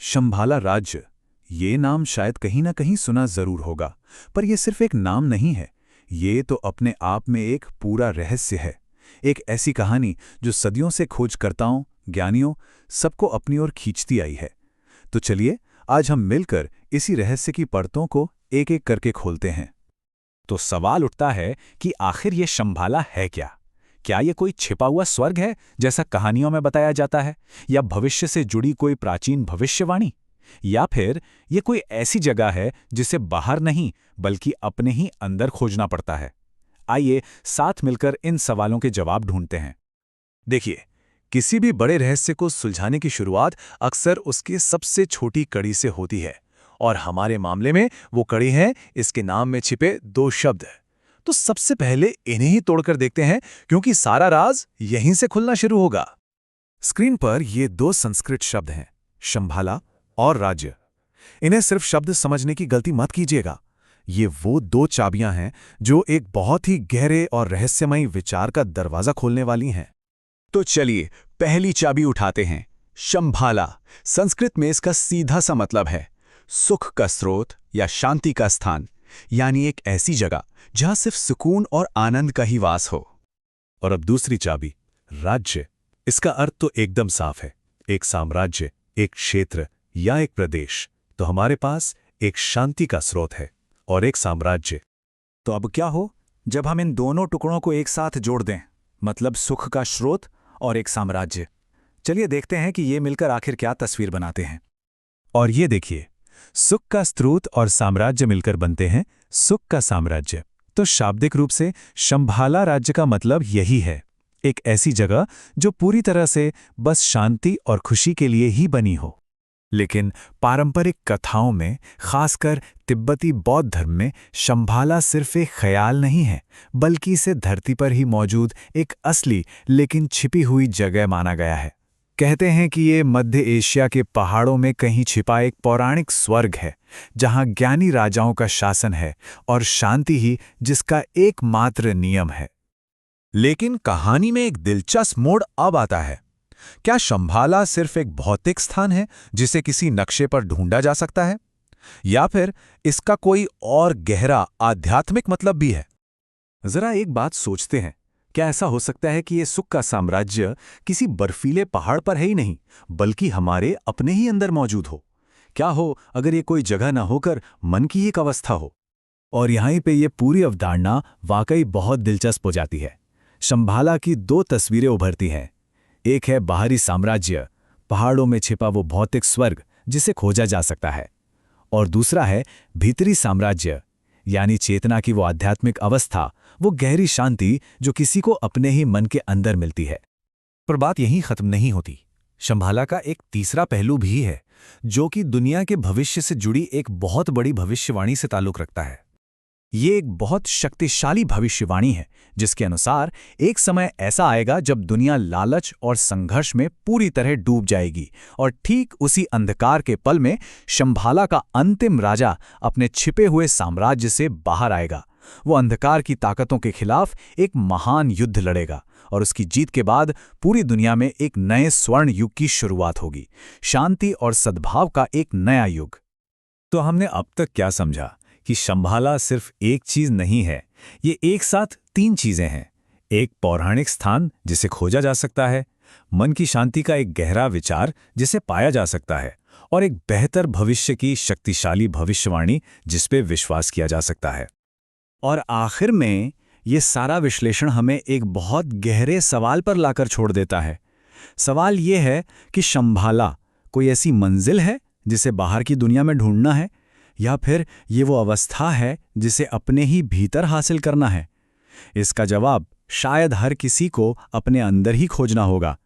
शंभाला राज्य, ये नाम शायद कहीं ना कहीं सुना जरूर होगा, पर यह सिर्फ एक नाम नहीं है। ये तो अपने आप में एक पूरा रहस्य है। एक ऐसी कहानी जो सदियों से खोजकर्ताओं, ज्ञानियों, सबको अपनी ओर खींचती आई है। तो चलिए आज हम मिलकर इसी रहस्य की परतों को एक एक करके खोलते हैं। तो सवाल उठता है कि आखिर ये शंभाला है क्या? क्या ये कोई छिपा हुआ स्वर्ग है जैसा कहानियों में बताया जाता है, या भविष्य से जुड़ी कोई प्राचीन भविष्यवाणी, या फिर ये कोई ऐसी जगह है जिसे बाहर नहीं बल्कि अपने ही अंदर खोजना पड़ता है? आइए साथ मिलकर इन सवालों के जवाब ढूंढते हैं। देखिए, किसी भी बड़े रहस्य को सुलझाने की शुरुआत अक्सर उसकी सबसे छोटी कड़ी से होती है, और हमारे मामले में वो कड़ी है इसके नाम में छिपे दो शब्द। तो सबसे पहले इन्हें ही तोड़कर देखते हैं, क्योंकि सारा राज यहीं से खुलना शुरू होगा। स्क्रीन पर ये दो संस्कृत शब्द हैं, शंभाला और राज्य। इन्हें सिर्फ शब्द समझने की गलती मत कीजिएगा। ये वो दो चाबियां हैं जो एक बहुत ही गहरे और रहस्यमयी विचार का दरवाजा खोलने वाली हैं। तो चलिए पहली चाबी उठाते हैं। शंभाला, संस्कृत में इसका सीधा सा मतलब है सुख का स्रोत या शांति का स्थान, यानी एक ऐसी जगह जहां सिर्फ सुकून और आनंद का ही वास हो। और अब दूसरी चाबी, राज्य। इसका अर्थ तो एकदम साफ है, एक साम्राज्य, एक क्षेत्र या एक प्रदेश। तो हमारे पास एक शांति का स्रोत है और एक साम्राज्य। तो अब क्या हो जब हम इन दोनों टुकड़ों को एक साथ जोड़ दें, मतलब सुख का स्रोत और एक साम्राज्य? चलिए देखते हैं कि ये मिलकर आखिर क्या तस्वीर बनाते हैं। और ये देखिए, सुख का स्रोत और साम्राज्य मिलकर बनते हैं सुख का साम्राज्य। तो शाब्दिक रूप से शंभाला राज्य का मतलब यही है, एक ऐसी जगह जो पूरी तरह से बस शांति और खुशी के लिए ही बनी हो। लेकिन पारंपरिक कथाओं में, खासकर तिब्बती बौद्ध धर्म में, शंभाला सिर्फ एक ख्याल नहीं है, बल्कि इसे धरती पर ही मौजूद एक असली लेकिन छिपी हुई जगह माना गया है। कहते हैं कि ये मध्य एशिया के पहाड़ों में कहीं छिपा एक पौराणिक स्वर्ग है, जहां ज्ञानी राजाओं का शासन है और शांति ही जिसका एकमात्र नियम है। लेकिन कहानी में एक दिलचस्प मोड़ अब आता है। क्या शंभाला सिर्फ एक भौतिक स्थान है जिसे किसी नक्शे पर ढूंढा जा सकता है, या फिर इसका कोई और गहरा आध्यात्मिक मतलब भी है? जरा एक बात सोचते हैं, क्या ऐसा हो सकता है कि ये सुख का साम्राज्य किसी बर्फीले पहाड़ पर है ही नहीं, बल्कि हमारे अपने ही अंदर मौजूद हो? क्या हो अगर ये कोई जगह ना होकर मन की एक अवस्था हो? और यहीं पे ये पूरी अवधारणा वाकई बहुत दिलचस्प हो जाती है। शंभाला की दो तस्वीरें उभरती हैं। एक है बाहरी साम्राज्य, पहाड़ों में छिपा वो भौतिक स्वर्ग जिसे खोजा जा सकता है, और दूसरा है भीतरी साम्राज्य, यानी चेतना की वो आध्यात्मिक अवस्था, वो गहरी शांति जो किसी को अपने ही मन के अंदर मिलती है। पर बात यहीं खत्म नहीं होती। शंभाला का एक तीसरा पहलू भी है, जो कि दुनिया के भविष्य से जुड़ी एक बहुत बड़ी भविष्यवाणी से ताल्लुक रखता है। ये एक बहुत शक्तिशाली भविष्यवाणी है, जिसके अनुसार एक समय ऐसा आएगा जब दुनिया लालच और संघर्ष में पूरी तरह डूब जाएगी, और ठीक उसी अंधकार के पल में शंभाला का अंतिम राजा अपने छिपे हुए साम्राज्य से बाहर आएगा। वो अंधकार की ताकतों के खिलाफ एक महान युद्ध लड़ेगा, और उसकी जीत के बाद पूरी दुनिया में एक नए स्वर्ण युग की शुरुआत होगी, शांति और सद्भाव का एक नया युग। तो हमने अब तक क्या समझा कि शंभाला सिर्फ एक चीज नहीं है, ये एक साथ तीन चीजें हैं। एक पौराणिक स्थान जिसे खोजा जा सकता है, मन की शांति का एक गहरा विचार जिसे पाया जा सकता है, और एक बेहतर भविष्य की शक्तिशाली भविष्यवाणी जिस पे विश्वास किया जा सकता है। और आखिर में ये सारा विश्लेषण हमें एक बहुत गहरे सवाल पर लाकर छोड़ देता है। सवाल ये है कि शंभाला कोई ऐसी मंजिल है जिसे बाहर की दुनिया में ढूंढना है, या फिर ये वो अवस्था है जिसे अपने ही भीतर हासिल करना है? इसका जवाब शायद हर किसी को अपने अंदर ही खोजना होगा,